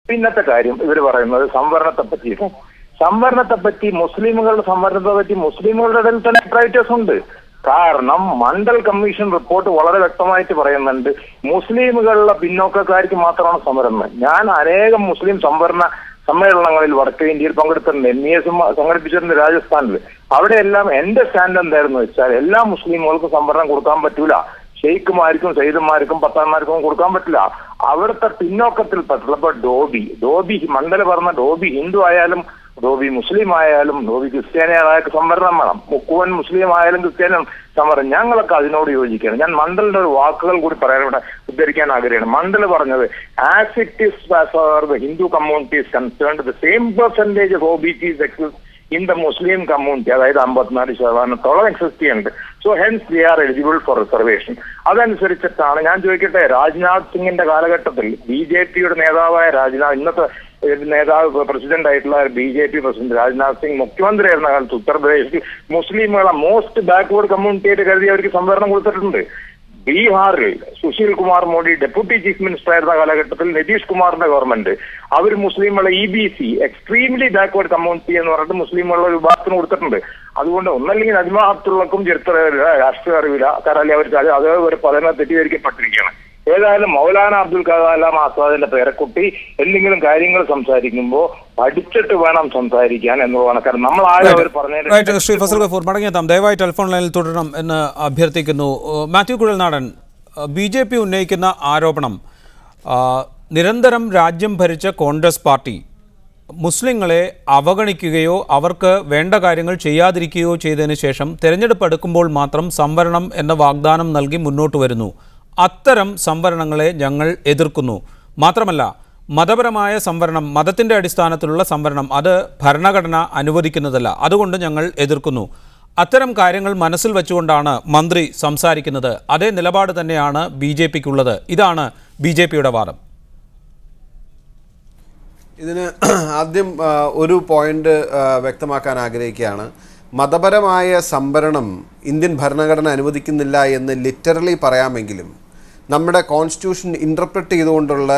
പിന്നത്തെ കാര്യം ഇവർ പറയുന്നത് സംവരണത്തെ പറ്റിയിട്ട്. സംവരണത്തെ പറ്റി മുസ്ലിമുകളുടെ സംവരണത്തെ പറ്റി മുസ്ലിമുകളുടെ ഇടയിൽ തന്നെ അഭിപ്രായ വ്യത്യാസമുണ്ട്. കാരണം മണ്ഡൽ കമ്മീഷൻ റിപ്പോർട്ട് വളരെ വ്യക്തമായിട്ട് പറയുന്നുണ്ട് മുസ്ലിമുകളുടെ പിന്നോക്കക്കാർക്ക് മാത്രമാണ് സംവരണം. ഞാൻ അനേകം മുസ്ലിം സംവരണ സമ്മേളനങ്ങളിൽ വടക്കേ ഇന്ത്യയിൽ പങ്കെടുത്തിട്ടുണ്ട്. MES സംഘടിപ്പിച്ചിട്ടുണ്ട് രാജസ്ഥാനിൽ. അവിടെയെല്ലാം എന്റെ സ്റ്റാൻഡ് എന്തായിരുന്നു വെച്ചാൽ എല്ലാ മുസ്ലിമുകൾക്കും സംവരണം കൊടുക്കാൻ പറ്റൂല. ഷെയ്ഖുമാർക്കും സയ്യിദുമാർക്കും പത്താന്മാർക്കും കൊടുക്കാൻ പറ്റില്ല. അവിടുത്തെ പിന്നോക്കത്തിൽപ്പെട്ടുള്ള ഇപ്പൊ ഡോബി മണ്ഡല പറഞ്ഞ ഡോബി ഹിന്ദു ആയാലും ഡോബി മുസ്ലിം ആയാലും ഡോബി ക്രിസ്ത്യാനിയായ സംവരണം വേണം. മുക്കുവൻ മുസ്ലിം ആയാലും ക്രിസ്ത്യാനും സംവരണം. ഞങ്ങളൊക്കെ അതിനോട് യോജിക്കുകയാണ്. ഞാൻ മണ്ഡലിന്റെ ഒരു വാക്കുകൾ കൂടി പറയാൻ ഇവിടെ ഉദ്ധരിക്കാൻ ആഗ്രഹമാണ്. മണ്ഡൽ പറഞ്ഞത് as it is for the Hindu community is concerned the same percentage of OBCs exist in the Muslim community, അതായത് 54% എക്സിസ്റ്റ് ചെയ്യുന്നുണ്ട്. So hence they are eligible for reservation. അതനുസരിച്ചിട്ടാണ് ഞാൻ ചോദിക്കട്ടെ, രാജ്നാഥ് സിംഗിന്റെ കാലഘട്ടത്തിൽ BJPയുടെ നേതാവായ ഇന്നത്തെ നേതാവ് പ്രസിഡന്റ് ആയിട്ടുള്ള BJP പ്രസിഡന്റ് രാജ്നാഥ് സിംഗ് മുഖ്യമന്ത്രിയായിരുന്ന കാലത്ത് ഉത്തർപ്രദേശിൽ മുസ്ലിമുകളെ മോസ്റ്റ് ബാക്ക്വേർഡ് കമ്മ്യൂണിറ്റി ആയിട്ട് കരുതി അവർക്ക് സംവരണം കൊടുത്തിട്ടുണ്ട്. ബീഹാറിൽ Sushil Kumar Modi deputy chief minister ആയിരുന്ന കാലഘട്ടത്തിൽ നിതീഷ് കുമാറിന്റെ ഗവൺമെന്റ് അവർ മുസ്ലിമുകളെ EBC എക്സ്ട്രീംലി ബാക്ക്വേർഡ് കമ്മ്യൂണിറ്റി എന്ന് പറഞ്ഞിട്ട് മുസ്ലിമുകളുടെ വിഭാഗത്തിന് കൊടുത്തിട്ടുണ്ട്. അതുകൊണ്ട് ഒന്നല്ലെങ്കിൽ നജ്മാഅത്തുള്ളക്കും ചരിത്ര രാഷ്ട്രീയ അറിവില്ല, കാരണം അവർക്ക് അത് ഒരു പദനെ തെറ്റിദ്ധരിക്കപ്പെട്ടിരിക്കുകയാണ്. ഏതായാലും മൗലാന അബ്ദുൽ കലാം ആസാദിന്റെ പേരക്കുട്ടി എന്തെങ്കിലും കാര്യങ്ങൾ സംസാരിക്കുമ്പോൾ പഠിച്ചിട്ട് വേണം സംസാരിക്കാൻ എന്നുള്ളതാണ്. കാരണം നമ്മൾ ആരും അവർ പറഞ്ഞു. ശ്രീ ഫസൽ ഗഫൂർ മടങ്ങിയെത്താം. ദയവായി ടെലിഫോൺ ലൈനിൽ തുടരണം എന്ന് അഭ്യർത്ഥിക്കുന്നു. മാത്യു കുഴൽനാടൻ, BJP ഉന്നയിക്കുന്ന ആരോപണം നിരന്തരം രാജ്യം ഭരിച്ച കോൺഗ്രസ് പാർട്ടി മുസ്ലിങ്ങളെ അവഗണിക്കുകയോ അവർക്ക് വേണ്ട കാര്യങ്ങൾ ചെയ്യാതിരിക്കുകയോ ചെയ്തതിനു ശേഷം തെരഞ്ഞെടുപ്പ് അടുക്കുമ്പോൾ മാത്രം സംവരണം എന്ന വാഗ്ദാനം നൽകി മുന്നോട്ട് വരുന്നു. അത്തരം സംവരണങ്ങളെ ഞങ്ങൾ എതിർക്കുന്നു. മാത്രമല്ല, മതപരമായ സംവരണം, മതത്തിൻ്റെ അടിസ്ഥാനത്തിലുള്ള സംവരണം, അത് ഭരണഘടന അനുവദിക്കുന്നതല്ല. അതുകൊണ്ട് ഞങ്ങൾ എതിർക്കുന്നു. അത്തരം കാര്യങ്ങൾ മനസ്സിൽ വെച്ചുകൊണ്ടാണ് മന്ത്രി സംസാരിക്കുന്നത്. അതേ നിലപാട് തന്നെയാണ് BJPക്കുള്ളത്. ഇതാണ് BJPയുടെ വാദം. ഇതിന് ആദ്യം ഒരു പോയിന്റ് വ്യക്തമാക്കാൻ ആഗ്രഹിക്കുകയാണ്. മതപരമായ സംവരണം ഇന്ത്യൻ ഭരണഘടന അനുവദിക്കുന്നില്ല എന്ന് ലിറ്ററലി പറയാമെങ്കിലും നമ്മുടെ കോൺസ്റ്റിറ്റ്യൂഷൻ ഇൻ്റർപ്രറ്റ് ചെയ്തുകൊണ്ടുള്ള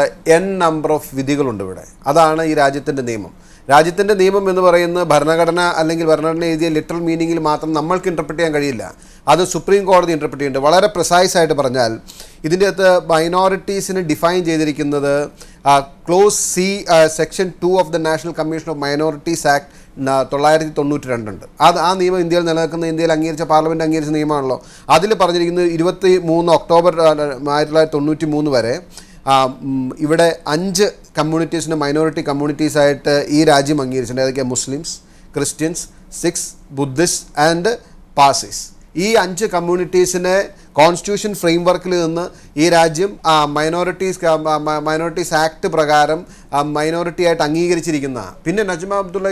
നമ്പർ ഓഫ് വിധികളുണ്ട് ഇവിടെ. അതാണ് ഈ രാജ്യത്തിൻ്റെ നിയമം. രാജ്യത്തിൻ്റെ നിയമം എന്ന് പറയുന്നത് ഭരണഘടന അല്ലെങ്കിൽ ഭരണഘടന എഴുതിയ ലിറ്ററൽ മീനിങ്ങിൽ മാത്രം നമ്മൾക്ക് ഇൻ്റർപ്രറ്റ് ചെയ്യാൻ കഴിയില്ല. അത് സുപ്രീം കോടതി ഇൻ്റർപ്രറ്റ് ചെയ്യുന്നുണ്ട്. വളരെ പ്രിസൈസ് ആയിട്ട് പറഞ്ഞാൽ ഇതിൻ്റെ അകത്ത് മൈനോറിറ്റീസിന് ഡിഫൈൻ ചെയ്തിരിക്കുന്നത് close C section 2 of the national commission of minorities act 1992 ഉണ്ട്. ആ നിയമം ഇന്ത്യയിൽ നിലനിൽക്കുന്ന, ഇന്ത്യയിൽ അംഗീകരിച്ച പാർലമെൻറ്റ് അംഗീകരിച്ച നിയമമാണല്ലോ. അതിൽ പറഞ്ഞിരിക്കുന്നത് 23 ഒക്ടോബർ 1993 വരെ ഇവിടെ 5 കമ്മ്യൂണിറ്റീസിന് മൈനോറിറ്റി കമ്മ്യൂണിറ്റീസായിട്ട് ഈ രാജ്യം അംഗീകരിച്ചിട്ടുണ്ട്. അതൊക്കെ Muslims, Christians, Sikhs, Buddhist and Parsis. ഈ 5 കമ്മ്യൂണിറ്റീസിനെ കോൺസ്റ്റിറ്റ്യൂഷൻ ഫ്രെയിംവർക്കിൽ നിന്ന് ഈ രാജ്യം മൈനോറിറ്റീസ് ആക്ട് പ്രകാരം മൈനോറിറ്റി ആയിട്ട് അംഗീകരിച്ചിരിക്കുന്ന. പിന്നെ Najma Abdullah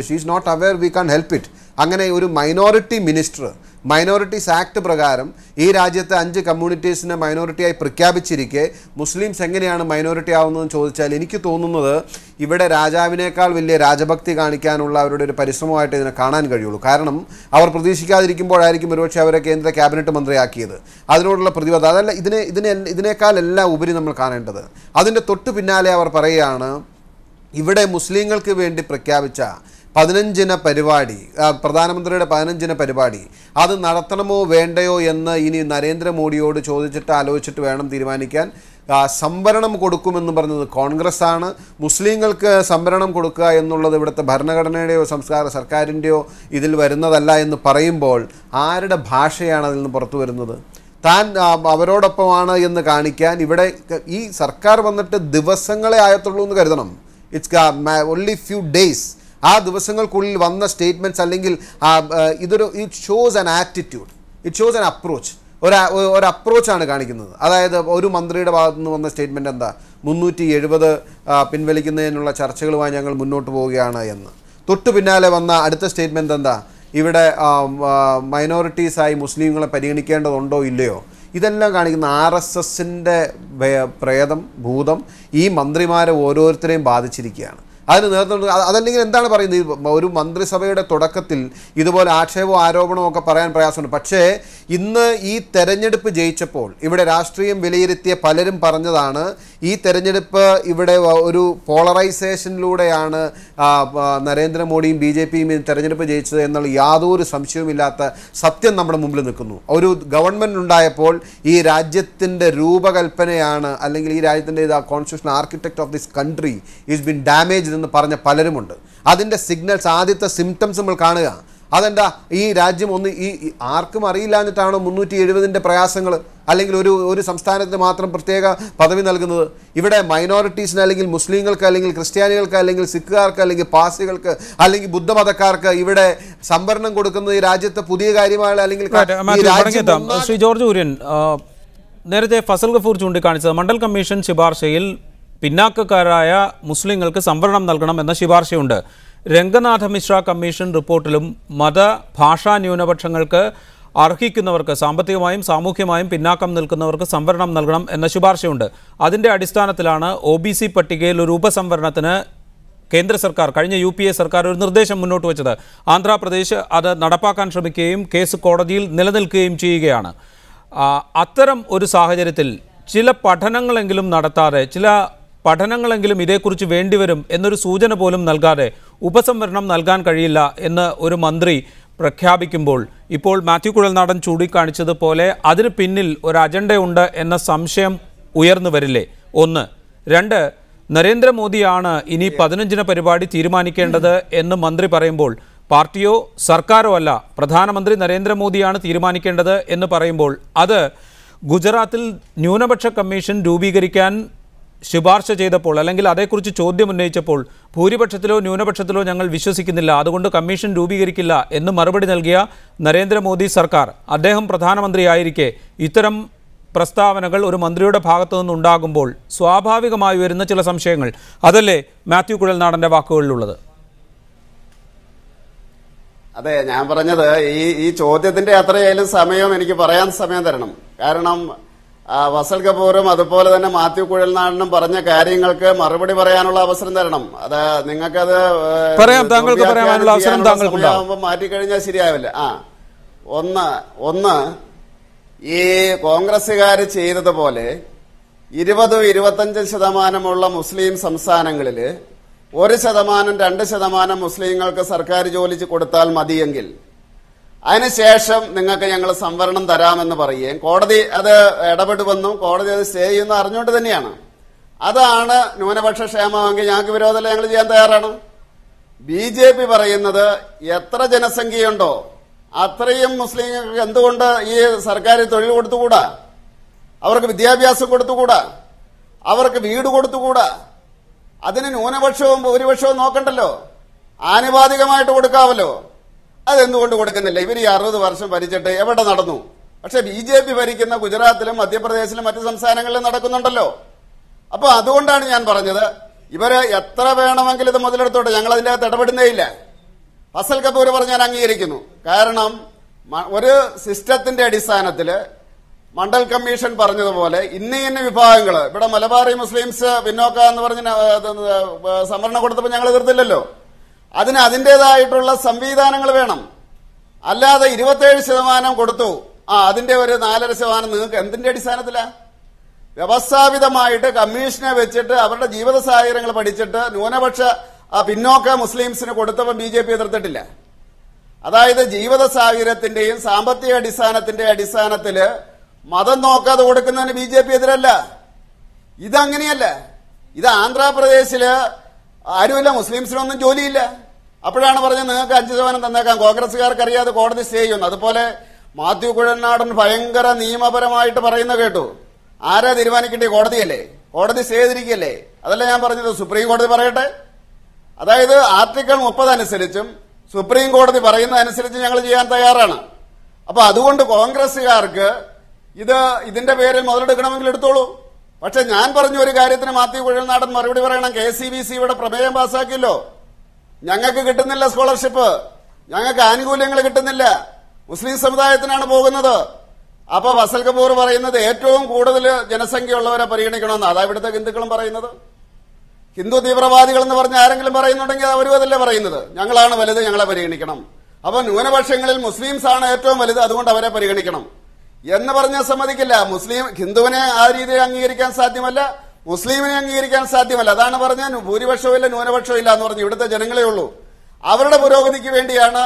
she is not aware, we can help it. അങ്ങനെ ഒരു മൈനോറിറ്റി മിനിസ്റ്റർ മൈനോറിറ്റീസ് ആക്ട് പ്രകാരം ഈ രാജ്യത്തെ 5 കമ്മ്യൂണിറ്റീസിനെ മൈനോറിറ്റിയായി പ്രഖ്യാപിച്ചിരിക്കെ മുസ്ലിംസ് എങ്ങനെയാണ് മൈനോറിറ്റി ആവുന്നതെന്ന് ചോദിച്ചാൽ എനിക്ക് തോന്നുന്നത് ഇവിടെ രാജാവിനേക്കാൾ വലിയ രാജഭക്തി കാണിക്കാനുള്ള അവരുടെ ഒരു പരിശ്രമമായിട്ട് ഇതിനെ കാണാൻ കഴിയുള്ളൂ. കാരണം അവർ പ്രതീക്ഷിക്കാതിരിക്കുമ്പോഴായിരിക്കും ഒരുപക്ഷെ അവരെ കേന്ദ്ര ക്യാബിനറ്റ് മന്ത്രിയാക്കിയത്. അതിനോടുള്ള പ്രതിബദ്ധത അതല്ല, ഇതിനേക്കാളെല്ലാം ഉപരി നമ്മൾ കാണേണ്ടത്. അതിൻ്റെ തൊട്ടു പിന്നാലെ അവർ പറയുകയാണ് ഇവിടെ മുസ്ലിങ്ങൾക്ക് വേണ്ടി പ്രഖ്യാപിച്ച 15 പരിപാടി, പ്രധാനമന്ത്രിയുടെ 15 പരിപാടി, അത് നടത്തണമോ വേണ്ടയോ എന്ന് ഇനി നരേന്ദ്രമോദിയോട് ചോദിച്ചിട്ട് ആലോചിച്ചിട്ട് വേണം തീരുമാനിക്കാൻ. സംവരണം കൊടുക്കുമെന്ന് പറഞ്ഞത് കോൺഗ്രസ് ആണ്. മുസ്ലിങ്ങൾക്ക് സംവരണം കൊടുക്കുക എന്നുള്ളത് ഇവിടുത്തെ ഭരണഘടനയുടെയോ സർക്കാരിൻ്റെയോ ഇതിൽ വരുന്നതല്ല എന്ന് പറയുമ്പോൾ ആരുടെ ഭാഷയാണ് അതിൽ നിന്ന് പുറത്തു വരുന്നത്? താൻ അവരോടൊപ്പമാണ് എന്ന് കാണിക്കാൻ ഇവിടെ ഈ സർക്കാർ വന്നിട്ട് ദിവസങ്ങളെ ആയത്തുള്ളൂ എന്ന് കരുതണം. It's only few days. ആ ദിവസങ്ങൾക്കുള്ളിൽ വന്ന സ്റ്റേറ്റ്മെൻറ്റ്സ് അല്ലെങ്കിൽ it shows an attitude, it shows an approach. ഒരു അപ്രോച്ചാണ് കാണിക്കുന്നത്. അതായത് ഒരു മന്ത്രിയുടെ ഭാഗത്തു നിന്ന് വന്ന സ്റ്റേറ്റ്മെൻറ്റ് എന്താ, 370 പിൻവലിക്കുന്നതിനുള്ള ചർച്ചകളുമായി ഞങ്ങൾ മുന്നോട്ട് പോവുകയാണ് എന്ന്. തൊട്ടു പിന്നാലെ വന്ന അടുത്ത സ്റ്റേറ്റ്മെൻറ്റ് എന്താ, ഇവിടെ മൈനോറിറ്റീസായി മുസ്ലിങ്ങളെ പരിഗണിക്കേണ്ടതുണ്ടോ ഇല്ലയോ. ഇതെല്ലാം കാണിക്കുന്ന RSSൻ്റെ ഭൂതം ഈ മന്ത്രിമാരെ ഓരോരുത്തരെയും ബാധിച്ചിരിക്കുകയാണ്. അതിന് നേതൃത്വം. അതല്ലെങ്കിൽ എന്താണ് പറയുന്നത്, ഒരു മന്ത്രിസഭയുടെ തുടക്കത്തിൽ ഇതുപോലെ ആക്ഷേപവും ആരോപണവും ഒക്കെ പറയാൻ പ്രയാസമുണ്ട്. പക്ഷേ ഇന്ന് ഈ തെരഞ്ഞെടുപ്പ് ജയിച്ചപ്പോൾ ഇവിടെ രാഷ്ട്രീയം വിലയിരുത്തിയ പലരും പറഞ്ഞതാണ് ഈ തെരഞ്ഞെടുപ്പ് ഇവിടെ ഒരു പോളറൈസേഷനിലൂടെയാണ് നരേന്ദ്രമോദിയും BJPയും തെരഞ്ഞെടുപ്പ് ജയിച്ചത് എന്നുള്ള യാതൊരു സംശയവുമില്ലാത്ത സത്യം നമ്മുടെ മുമ്പിൽ നിൽക്കുന്നു. ഒരു ഗവൺമെൻറ് ഉണ്ടായപ്പോൾ ഈ രാജ്യത്തിൻ്റെ രൂപകൽപ്പനയാണ്, അല്ലെങ്കിൽ ഈ രാജ്യത്തിൻ്റെ constitutional architect of this country is been damaged എന്ന് പറഞ്ഞ പലരുമുണ്ട്. അതിൻ്റെ സിഗ്നൽസ്, ആദ്യത്തെ സിംറ്റംസ് നമ്മൾ കാണുക. അതെന്താ, ഈ രാജ്യം ഒന്ന് ഈ ആർക്കും അറിയില്ല എന്നിട്ടാണോ 370-ന്റെ പ്രയാസങ്ങൾ, അല്ലെങ്കിൽ ഒരു സംസ്ഥാനത്തിന് മാത്രം പ്രത്യേക പദവി നൽകുന്നത്? ഇവിടെ മൈനോറിറ്റീസിന്, അല്ലെങ്കിൽ മുസ്ലിങ്ങൾക്ക്, അല്ലെങ്കിൽ ക്രിസ്ത്യാനികൾക്ക്, അല്ലെങ്കിൽ സിഖുകാർക്ക്, അല്ലെങ്കിൽ പാർസികൾക്ക്, അല്ലെങ്കിൽ ബുദ്ധമതക്കാർക്ക് ഇവിടെ സംവരണം കൊടുക്കുന്നത് ഈ രാജ്യത്തെ പുതിയ കാര്യമാണ്. അല്ലെങ്കിൽ ശ്രീ ജോർജ് കുര്യൻ, നേരത്തെ ഫസൽ ഗഫൂർ ചൂണ്ടിക്കാണിച്ചത് മണ്ഡൽ കമ്മീഷൻ ശുപാർശയിൽ പിന്നാക്കക്കാരായ മുസ്ലിങ്ങൾക്ക് സംവരണം നൽകണം എന്ന ശുപാർശയുണ്ട്. രംഗനാഥ മിശ്ര കമ്മീഷൻ റിപ്പോർട്ടിലും ഭാഷാ ന്യൂനപക്ഷങ്ങൾക്ക് അർഹിക്കുന്നവർക്ക്, സാമ്പത്തികമായും സാമൂഹ്യമായും പിന്നാക്കം നിൽക്കുന്നവർക്ക് സംവരണം നൽകണം എന്ന ശുപാർശയുണ്ട്. അതിൻ്റെ അടിസ്ഥാനത്തിലാണ് OBC പട്ടികയിൽ ഒരു ഉപസംവരണത്തിന് കേന്ദ്ര സർക്കാർ, കഴിഞ്ഞ UPA സർക്കാർ ഒരു നിർദ്ദേശം മുന്നോട്ട് വെച്ചത്. ആന്ധ്രാപ്രദേശ് അത് നടപ്പാക്കാൻ ശ്രമിക്കുകയും കേസ് കോടതിയിൽ നിലനിൽക്കുകയും ചെയ്യുകയാണ്. അത്തരം ഒരു സാഹചര്യത്തിൽ ചില പഠനങ്ങളെങ്കിലും നടത്താതെ, ചില പഠനങ്ങളെങ്കിലും ഇതേക്കുറിച്ച് വേണ്ടിവരും എന്നൊരു സൂചന പോലും നൽകാതെ ഉപസംവരണം നൽകാൻ കഴിയില്ല എന്ന് ഒരു മന്ത്രി പ്രഖ്യാപിക്കുമ്പോൾ ഇപ്പോൾ മാത്യു കുഴൽനാടൻ ചൂണ്ടിക്കാണിച്ചതുപോലെ അതിന് പിന്നിൽ ഒരു അജണ്ടയുണ്ട് എന്ന സംശയം ഉയർന്നു വരില്ലേ? ഒന്ന്. രണ്ട്, നരേന്ദ്രമോദിയാണ് ഇനി 15-ന് പരിപാടി തീരുമാനിക്കേണ്ടത് എന്ന് മന്ത്രി പറയുമ്പോൾ, പാർട്ടിയോ സർക്കാരോ അല്ല, പ്രധാനമന്ത്രി നരേന്ദ്രമോദിയാണ് തീരുമാനിക്കേണ്ടത് എന്ന് പറയുമ്പോൾ, അത് ഗുജറാത്തിൽ ന്യൂനപക്ഷ കമ്മീഷൻ രൂപീകരിക്കാൻ ശുപാർശ ചെയ്തപ്പോൾ, അല്ലെങ്കിൽ അതേക്കുറിച്ച് ചോദ്യം ഉന്നയിച്ചപ്പോൾ, ഭൂരിപക്ഷത്തിലോ ന്യൂനപക്ഷത്തിലോ ഞങ്ങൾ വിശ്വസിക്കുന്നില്ല, അതുകൊണ്ട് കമ്മീഷൻ രൂപീകരിക്കില്ല എന്ന് മറുപടി നൽകിയ നരേന്ദ്രമോദി സർക്കാർ, അദ്ദേഹം പ്രധാനമന്ത്രിയായിരിക്കെ ഇത്തരം പ്രസ്താവനകൾ ഒരു മന്ത്രിയുടെ ഭാഗത്തു നിന്നുണ്ടാകുമ്പോൾ സ്വാഭാവികമായി വരുന്ന ചില സംശയങ്ങൾ, അതല്ലേ മാത്യു കുഴൽനാടൻ്റെ വാക്കുകളിലുള്ളത്? അതെ, ഞാൻ പറഞ്ഞത് ഈ ചോദ്യത്തിന്റെ അത്രയായാലും സമയം എനിക്ക് പറയാൻ സമയം തരണം. കാരണം ഫസൽ കപൂറും അതുപോലെ തന്നെ മാത്യു കുഴൽനാടനും പറഞ്ഞ കാര്യങ്ങൾക്ക് മറുപടി പറയാനുള്ള അവസരം തരണം. അത് നിങ്ങൾക്കത് മാറ്റിക്കഴിഞ്ഞാൽ ശരിയാവില്ല. ഒന്ന് ഈ കോൺഗ്രസുകാർ ചെയ്തതുപോലെ 20-25% മുസ്ലിം സംസ്ഥാനങ്ങളിൽ 1%, 2% മുസ്ലിങ്ങൾക്ക് സർക്കാർ ജോലി കൊടുത്താൽ മതിയെങ്കിൽ അതിനുശേഷം നിങ്ങൾക്ക് ഞങ്ങൾ സംവരണം തരാമെന്ന് പറയുകയും കോടതി അത് ഇടപെടുമെന്നും കോടതി അത് സ്റ്റേ ചെയ്യുന്ന അറിഞ്ഞുകൊണ്ട് തന്നെയാണ്. അതാണ് ന്യൂനപക്ഷ ക്ഷേമമെങ്കിൽ ഞങ്ങൾക്ക് വിരോധമല്ല, ഞങ്ങൾ ചെയ്യാൻ തയ്യാറാണ്. BJP പറയുന്നത് എത്ര ജനസംഖ്യയുണ്ടോ അത്രയും മുസ്ലിങ്ങൾക്ക് എന്തുകൊണ്ട് ഈ സർക്കാർ തൊഴിൽ കൊടുത്തുകൂടാ, അവർക്ക് വിദ്യാഭ്യാസം കൊടുത്തുകൂടാ, അവർക്ക് വീട് കൊടുത്തുകൂടാ? അതിന് ന്യൂനപക്ഷവും ഭൂരിപക്ഷവും നോക്കണ്ടല്ലോ, ആനുപാതികമായിട്ട് കൊടുക്കാമല്ലോ. അതെന്തുകൊണ്ട് കൊടുക്കുന്നില്ല? ഇവർ ഈ 60 വർഷം ഭരിച്ചിട്ട് എവിടെ നടന്നു? പക്ഷെ BJP ഭരിക്കുന്ന ഗുജറാത്തിലും മധ്യപ്രദേശിലും മറ്റു സംസ്ഥാനങ്ങളിലും നടക്കുന്നുണ്ടല്ലോ. അപ്പൊ അതുകൊണ്ടാണ് ഞാൻ പറഞ്ഞത്, ഇവര് എത്ര വേണമെങ്കിലും ഇത് മുതലെടുത്തോട്ടെ, ഞങ്ങൾ അതിന്റെ അകത്ത് ഇടപെടുന്നേയില്ല. ഫസൽ കപൂർ പറഞ്ഞ് ഞാൻ അംഗീകരിക്കുന്നു. കാരണം ഒരു സിസ്റ്റത്തിന്റെ അടിസ്ഥാനത്തില് മണ്ഡൽ കമ്മീഷൻ പറഞ്ഞതുപോലെ ഇന്ന വിഭാഗങ്ങൾ, ഇവിടെ മലബാറി മുസ്ലിംസ് പിന്നോക്ക എന്ന് പറഞ്ഞ് സംവരണം കൊടുത്തപ്പോൾ ഞങ്ങൾ എതിർത്തില്ലല്ലോ. അതിന് അതിൻ്റെതായിട്ടുള്ള സംവിധാനങ്ങൾ വേണം. അല്ലാതെ 27% കൊടുത്തു, അതിന്റെ ഒരു 4.5% നിങ്ങൾക്ക് എന്തിന്റെ അടിസ്ഥാനത്തിലാ? വ്യവസ്ഥാപിതമായിട്ട് കമ്മീഷനെ വെച്ചിട്ട് അവരുടെ ജീവിത സാഹചര്യങ്ങൾ പഠിച്ചിട്ട് ന്യൂനപക്ഷ പിന്നോക്ക മുസ്ലിംസിന് കൊടുത്തപ്പോൾ BJP എതിർത്തിട്ടില്ല. അതായത് ജീവിത സാഹചര്യത്തിന്റെയും സാമ്പത്തിക അടിസ്ഥാനത്തിന്റെ അടിസ്ഥാനത്തില് മതം നോക്കാതെ കൊടുക്കുന്നതിന് BJP എതിരല്ല. ഇതങ്ങനെയല്ല. ഇത് ആന്ധ്രാപ്രദേശില് ആരുമില്ല, മുസ്ലിംസിനൊന്നും ജോലിയില്ല. അപ്പോഴാണ് പറഞ്ഞത് നിങ്ങൾക്ക് 5% തന്നേക്കാം. കോൺഗ്രസുകാർക്ക് അറിയാതെ കോടതി സ്റ്റേ ചെയ്യുന്നു. അതുപോലെ മാത്യു കുഴൽനാടൻ ഭയങ്കര നിയമപരമായിട്ട് പറയുന്ന കേട്ടു. ആരാ തീരുമാനിക്കേണ്ടേ? കോടതിയല്ലേ. കോടതി സ്റ്റേ ചെയ്തിരിക്കുകയല്ലേ. അതല്ല ഞാൻ പറഞ്ഞത്, സുപ്രീം കോടതി പറയട്ടെ. അതായത് ആർട്ടിക്കിൾ 30 അനുസരിച്ചും സുപ്രീം കോടതി പറയുന്ന അനുസരിച്ച് ഞങ്ങൾ ചെയ്യാൻ തയ്യാറാണ്. അപ്പൊ അതുകൊണ്ട് കോൺഗ്രസുകാർക്ക് ഇതിന്റെ പേരിൽ മുതലെടുക്കണമെങ്കിൽ എടുത്തോളൂ. പക്ഷെ ഞാൻ പറഞ്ഞ ഒരു കാര്യത്തിന് മാത്യു കുഴൽനാടൻ മറുപടി പറയണം. KCBC ഇവിടെ പ്രമേയം പാസ്സാക്കിയല്ലോ, ഞങ്ങൾക്ക് കിട്ടുന്നില്ല സ്കോളർഷിപ്പ്, ഞങ്ങൾക്ക് ആനുകൂല്യങ്ങൾ കിട്ടുന്നില്ല, മുസ്ലിം സമുദായത്തിനാണ് പോകുന്നത്. അപ്പൊ ഫസൽ കപൂർ പറയുന്നത് ഏറ്റവും കൂടുതൽ ജനസംഖ്യ ഉള്ളവരെ പരിഗണിക്കണമെന്ന്. അതാ ഇവിടുത്തെ ഹിന്ദുക്കളും പറയുന്നത്. ഹിന്ദു തീവ്രവാദികൾ എന്ന് പറഞ്ഞ് ആരെങ്കിലും പറയുന്നുണ്ടെങ്കിൽ അവരും അതല്ലേ പറയുന്നത്, ഞങ്ങളാണ് വലുത്, ഞങ്ങളെ പരിഗണിക്കണം. അപ്പൊ ന്യൂനപക്ഷങ്ങളിൽ മുസ്ലിംസ് ആണ് ഏറ്റവും വലുത്, അതുകൊണ്ട് അവരെ പരിഗണിക്കണം എന്ന് പറഞ്ഞാൽ സമ്മതിക്കില്ല. ഹിന്ദുവിനെ ആ രീതിയിൽ അംഗീകരിക്കാൻ സാധ്യമല്ല, മുസ്ലിമിനെ അംഗീകരിക്കാൻ സാധ്യമല്ല. അതാണ് പറഞ്ഞ ഭൂരിപക്ഷവും ഇല്ല ന്യൂനപക്ഷവും ഇല്ല എന്ന് പറഞ്ഞു. ഇവിടുത്തെ ജനങ്ങളേ ഉള്ളൂ. അവരുടെ പുരോഗതിക്ക് വേണ്ടിയാണ്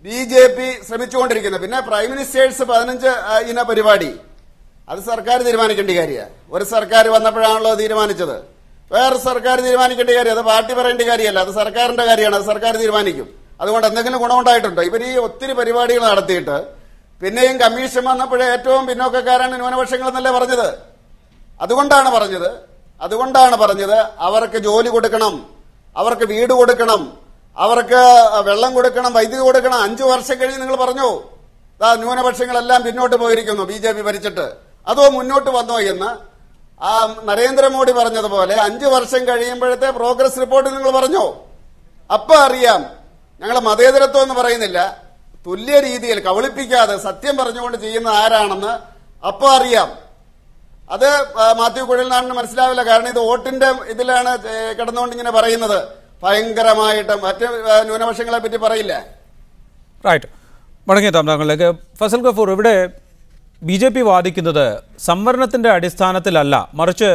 BJP ശ്രമിച്ചുകൊണ്ടിരിക്കുന്നത്. പിന്നെ പ്രൈം മിനിസ്റ്റേഴ്സ് 15 ഇന പരിപാടി, അത് സർക്കാർ തീരുമാനിക്കേണ്ട കാര്യമാണ്. ഒരു സർക്കാർ വന്നപ്പോഴാണല്ലോ തീരുമാനിച്ചത്. വേറെ സർക്കാർ തീരുമാനിക്കേണ്ട കാര്യം, അത് പാർട്ടി പറയേണ്ട കാര്യമല്ല, അത് സർക്കാരിന്റെ കാര്യമാണ്, അത് സർക്കാർ തീരുമാനിക്കും. അതുകൊണ്ട് എന്തെങ്കിലും ഗുണമുണ്ടായിട്ടുണ്ടോ? ഇവർ ഈ ഒത്തിരി പരിപാടികൾ നടത്തിയിട്ട് പിന്നെയും കമ്മീഷൻ വന്നപ്പോഴേ ഏറ്റവും പിന്നോക്കക്കാരാണ് ന്യൂനപക്ഷങ്ങൾ എന്നല്ലേ പറഞ്ഞത്. അതുകൊണ്ടാണ് പറഞ്ഞത് അവർക്ക് ജോലി കൊടുക്കണം, അവർക്ക് വീട് കൊടുക്കണം, അവർക്ക് വെള്ളം കൊടുക്കണം, വൈദ്യുതി കൊടുക്കണം. 5 വർഷം കഴിഞ്ഞ് നിങ്ങൾ പറഞ്ഞു ന്യൂനപക്ഷങ്ങളെല്ലാം പിന്നോട്ട് പോയിരിക്കുന്നു BJP ഭരിച്ചിട്ട്. അതോ മുന്നോട്ട് വന്നോ എന്ന് നരേന്ദ്രമോദി പറഞ്ഞതുപോലെ 5 വർഷം കഴിയുമ്പോഴത്തെ പ്രോഗ്രസ് റിപ്പോർട്ട് നിങ്ങൾ പറഞ്ഞോ? അപ്പൊ അറിയാം ഞങ്ങൾ മതേതരത്വം എന്ന് പറയുന്നില്ല, തുല്യ രീതിയിൽ കബളിപ്പിക്കാതെ സത്യം പറഞ്ഞുകൊണ്ട് ചെയ്യുന്ന ആരാണെന്ന് അപ്പൊ അറിയാം. അത് മാത്യു കുഴൽനാടിന് മനസ്സിലാവില്ല. കാരണം ഇത് വോട്ടിന്റെ ഇതിലാണ് കിടന്നുകൊണ്ട് ഇങ്ങനെ പറയുന്നത്. ഭയങ്കരമായിട്ട് മറ്റ് ന്യൂനപക്ഷങ്ങളെ പറ്റി പറയില്ല. റൈറ്റ്, മടങ്ങിയെത്താം താങ്കളിലേക്ക്. ഫസൽ ഗഫൂർ, ഇവിടെ BJP വാദിക്കുന്നത് സംവരണത്തിൻ്റെ അടിസ്ഥാനത്തിലല്ല, മറിച്ച്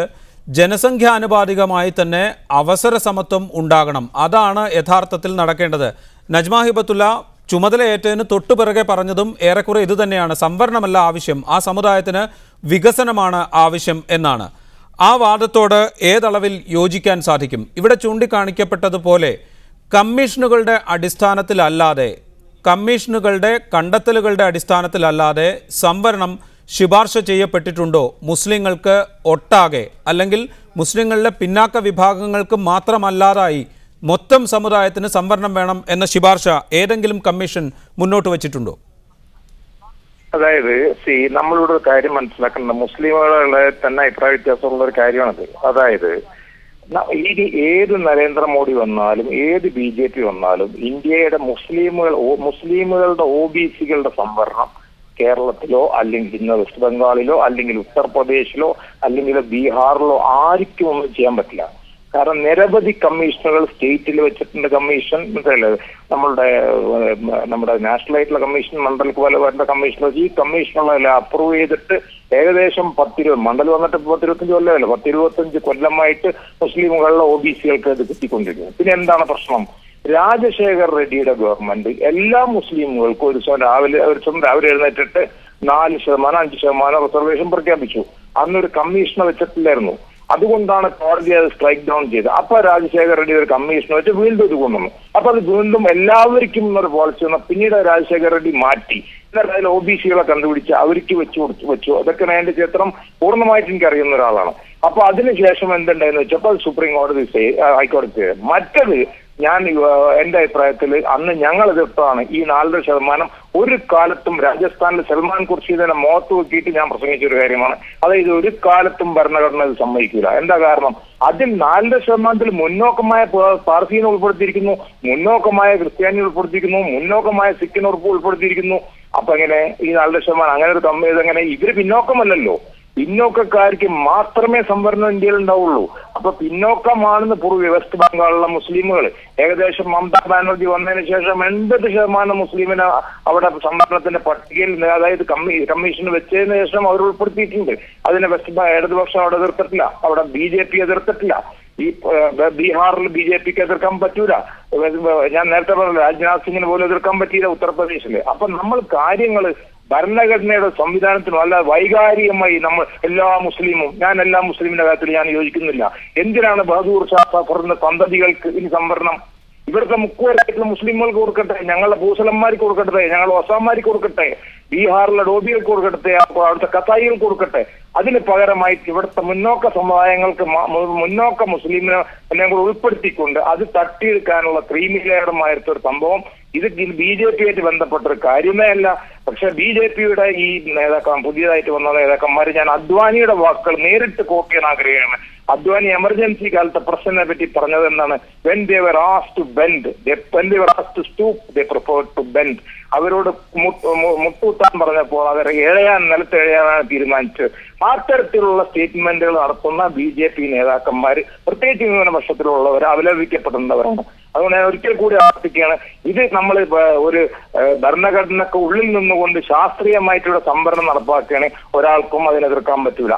ജനസംഖ്യാനുപാതികമായി തന്നെ അവസര സമത്വം ഉണ്ടാകണം. അതാണ് യഥാർത്ഥത്തിൽ നടക്കേണ്ടത്. നജ്മ ഹിബത്തുള്ള ചുമതലയേറ്റതിന് തൊട്ടുപിറകെ പറഞ്ഞതും ഏറെക്കുറെ ഇതുതന്നെയാണ്. സംവരണമല്ല ആവശ്യം, ആ സമുദായത്തിന് വികസനമാണ് ആവശ്യം എന്നാണ്. ആ വാദത്തോട് ഏതളവിൽ യോജിക്കാൻ സാധിക്കും? ഇവിടെ ചൂണ്ടിക്കാണിക്കപ്പെട്ടതുപോലെ കമ്മീഷനുകളുടെ അടിസ്ഥാനത്തിലല്ലാതെ, കമ്മീഷനുകളുടെ കണ്ടെത്തലുകളുടെ അടിസ്ഥാനത്തിലല്ലാതെ സംവരണം ശുപാർശ ചെയ്യപ്പെട്ടിട്ടുണ്ടോ മുസ്ലിങ്ങൾക്ക് ഒട്ടാകെ, അല്ലെങ്കിൽ മുസ്ലിങ്ങളുടെ പിന്നാക്ക വിഭാഗങ്ങൾക്ക് മാത്രമല്ലാതായി മൊത്തം സമുദായത്തിന് സംവരണം വേണം എന്ന ശുപാർശ ഏതെങ്കിലും കമ്മീഷൻ മുന്നോട്ട് വച്ചിട്ടുണ്ടോ? അതായത് നമ്മളിവിടെ ഒരു കാര്യം മനസ്സിലാക്കേണ്ട, മുസ്ലിമുകളെ തന്നെ അഭിപ്രായ വ്യത്യാസമുള്ള ഒരു കാര്യമാണത്. അതായത് ഇനി ഏത് നരേന്ദ്രമോദി വന്നാലും ഏത് BJP വന്നാലും ഇന്ത്യയുടെ മുസ്ലിമുകളുടെ OBCകളുടെ സംവരണം കേരളത്തിലോ അല്ലെങ്കിൽ ഇന്ന് വെസ്റ്റ് ബംഗാളിലോ അല്ലെങ്കിൽ ഉത്തർപ്രദേശിലോ അല്ലെങ്കിൽ ബീഹാറിലോ ആർക്കും ഒന്നും ചെയ്യാൻ പറ്റില്ല. കാരണം നിരവധി കമ്മീഷനുകൾ സ്റ്റേറ്റിൽ വെച്ചിട്ടുണ്ട്. കമ്മീഷൻ നമ്മുടെ നാഷണൽ ആയിട്ടുള്ള കമ്മീഷൻ, മണ്ഡലക്ക് പോലെ വരുന്ന കമ്മീഷൻ, ഈ കമ്മീഷനുകളെല്ലാം അപ്രൂവ് ചെയ്തിട്ട് ഏകദേശം 10-20 മണ്ഡലം വന്നിട്ട് 10-25 കൊല്ലമല്ല, 10-25 കൊല്ലമായിട്ട് മുസ്ലിമുകളുടെ OBCകൾക്ക് ഇത് കിട്ടിക്കൊണ്ടിരിക്കുന്നു. പിന്നെ എന്താണ് പ്രശ്നം? രാജശേഖർ റെഡ്ഡിയുടെ ഗവൺമെന്റ് എല്ലാ മുസ്ലിമുകൾക്കും ഒരു ദിവസം രാവിലെ എഴുന്നേറ്റിട്ട് 4%, 5% റിസർവേഷൻ പ്രഖ്യാപിച്ചു. അന്നൊരു കമ്മീഷനെ വെച്ചിട്ടില്ലായിരുന്നു. അതുകൊണ്ടാണ് കോടതി അത് സ്ട്രൈക്ക് ഡൗൺ ചെയ്തത്. അപ്പൊ രാജശേഖർ റെഡ്ഡി ഒരു കമ്മീഷൻ വെച്ച് വീണ്ടും ഇത് കൊണ്ടുവന്നു. അപ്പൊ അത് വീണ്ടും എല്ലാവർക്കും എന്നൊരു പോളിസി വന്നു. പിന്നീട് രാജശേഖർ റെഡ്ഡി മാറ്റി. എന്നാൽ അതിൽ OBCകളെ കണ്ടുപിടിച്ച് അവർക്ക് വെച്ചു. അതൊക്കെ അതിന്റെ ചിത്രം പൂർണ്ണമായിട്ട് എനിക്ക് അറിയുന്ന ഒരാളാണ്. അപ്പൊ അതിനുശേഷം എന്തുണ്ടായെന്ന് വെച്ചപ്പോൾ അത് സുപ്രീം കോടതി ഹൈക്കോടതി ചെയ്തത്. മറ്റത് ഞാൻ എന്റെ അഭിപ്രായത്തിൽ അന്ന് ഞങ്ങൾ എതിർത്തതാണ് ഈ 4% ഒരു കാലത്തും രാജസ്ഥാനിൽ സൽമാൻ ഖുർഷീദിനെ മുഖത്ത് നോക്കിയിട്ട് ഞാൻ പ്രസംഗിച്ച ഒരു കാര്യമാണ്. അതായത് ഒരു കാലത്തും ഭരണഘടന ഇത് സമ്മതിക്കില്ല. എന്താ കാരണം? അതിൽ 4% മുന്നോക്കമായ പാർസീനെ ഉൾപ്പെടുത്തിയിരിക്കുന്നു, മുന്നോക്കമായ ക്രിസ്ത്യാനി ഉൾപ്പെടുത്തിയിരിക്കുന്നു, മുന്നോക്കമായ സിഖിനെ ഉൾപ്പെടുത്തിയിരിക്കുന്നു. അപ്പൊ എങ്ങനെ ഈ 4% അങ്ങനെ ഒരു ഇതെങ്ങനെ? ഇവര് പിന്നോക്കമല്ലല്ലോ, പിന്നോക്കക്കാർക്ക് മാത്രമേ സംവരണം ഇന്ത്യയിൽ ഉണ്ടാവുള്ളൂ. അപ്പൊ പിന്നോക്കമാണെന്ന് പൂർവ്വ വെസ്റ്റ് ബംഗാളിലെ മുസ്ലിമുകൾ ഏകദേശം മമതാ ബാനർജി വന്നതിന് ശേഷം 80% മുസ്ലിമിനെ അവിടെ സംവരണത്തിന്റെ പട്ടികയിൽ, അതായത് കമ്മീഷൻ വെച്ചതിന് ശേഷം അവർ ഉൾപ്പെടുത്തിയിട്ടുണ്ട്. അതിനെ ഇടതുപക്ഷം അവിടെ എതിർത്തിട്ടില്ല, അവിടെ BJP എതിർത്തിട്ടില്ല. ഈ ബീഹാറിൽ BJPക്ക് എതിർക്കാൻ പറ്റൂല. ഞാൻ നേരത്തെ പറഞ്ഞ രാജ്നാഥ് സിംഗിന് പോലും എതിർക്കാൻ പറ്റിയില്ല ഉത്തർപ്രദേശില്. അപ്പൊ നമ്മൾ കാര്യങ്ങൾ ഭരണഘടനയുടെ സംവിധാനത്തിനും അല്ല വൈകാരികമായി നമ്മൾ ഞാൻ എല്ലാ മുസ്ലിമിന്റെ കാര്യത്തിൽ ഞാൻ യോജിക്കുന്നില്ല. എന്തിനാണ് ബഹദൂർ ഷാ സഫറിന്റെ സന്തതികൾക്ക് ഇനി സംവരണം? ഇവിടുത്തെ മുക്കുവരായിട്ടുള്ള മുസ്ലിമുകൾക്ക് കൊടുക്കട്ടെ, ഞങ്ങളുടെ ഭൂസലന്മാർക്ക് കൊടുക്കട്ടെ, ഞങ്ങളുടെ ഒസാമാർക്ക് കൊടുക്കട്ടെ, ബീഹാറിലെ ഡോബികൾക്ക് കൊടുക്കട്ടെ, അവിടുത്തെ കസായികൾക്ക് കൊടുക്കട്ടെ. അതിന് പകരമായിട്ട് ഇവിടുത്തെ മുന്നോക്ക സമുദായങ്ങൾക്ക് മുന്നോക്ക മുസ്ലിമിനെ എല്ലാം കൂടെ ഉൾപ്പെടുത്തിക്കൊണ്ട് അത് തട്ടിയെടുക്കാനുള്ള ക്രീമിലെയറുമായിരുന്ന ഒരു സംഭവം ഇത് BJP ആയിട്ട് ബന്ധപ്പെട്ട ഒരു കാര്യമേ അല്ല. പക്ഷെ BJPയുടെ ഈ പുതിയതായിട്ട് വന്ന നേതാക്കന്മാർ, ഞാൻ അദ്വാനിയുടെ വാക്കുകൾ നേരിട്ട് കോട്ട് ചെയ്യാൻ ആഗ്രഹിക്കുകയാണ്. അദ്വാനി എമർജൻസി കാലത്തെ പ്രശ്നത്തെ പറ്റി പറഞ്ഞത് എന്താണ്? when they were asked to bend, when they were asked to stoop, they preferred to bend. അവരോട് മുട്ടൂത്താൻ പറഞ്ഞപ്പോൾ അവർ നിലത്ത് എഴയാനാണ് തീരുമാനിച്ചത്. അത്തരത്തിലുള്ള സ്റ്റേറ്റ്മെന്റുകൾ നടത്തുന്ന BJP നേതാക്കന്മാർ, പ്രത്യേകിച്ച് ന്യൂനപക്ഷത്തിലുള്ളവർ, അപലപിക്കപ്പെടുന്നവരാണ്. അതുകൊണ്ട് ഞാൻ ഒരിക്കൽ കൂടി ആവർത്തിക്കുകയാണ്, ഇത് നമ്മൾ ഒരു ഭരണഘടനക്ക് ഉള്ളിൽ നിന്നുകൊണ്ട് ശാസ്ത്രീയമായിട്ടുള്ള സംവരണം നടപ്പാക്കുകയാണെങ്കിൽ ഒരാൾക്കും അതിനെതിർക്കാൻ പറ്റൂല.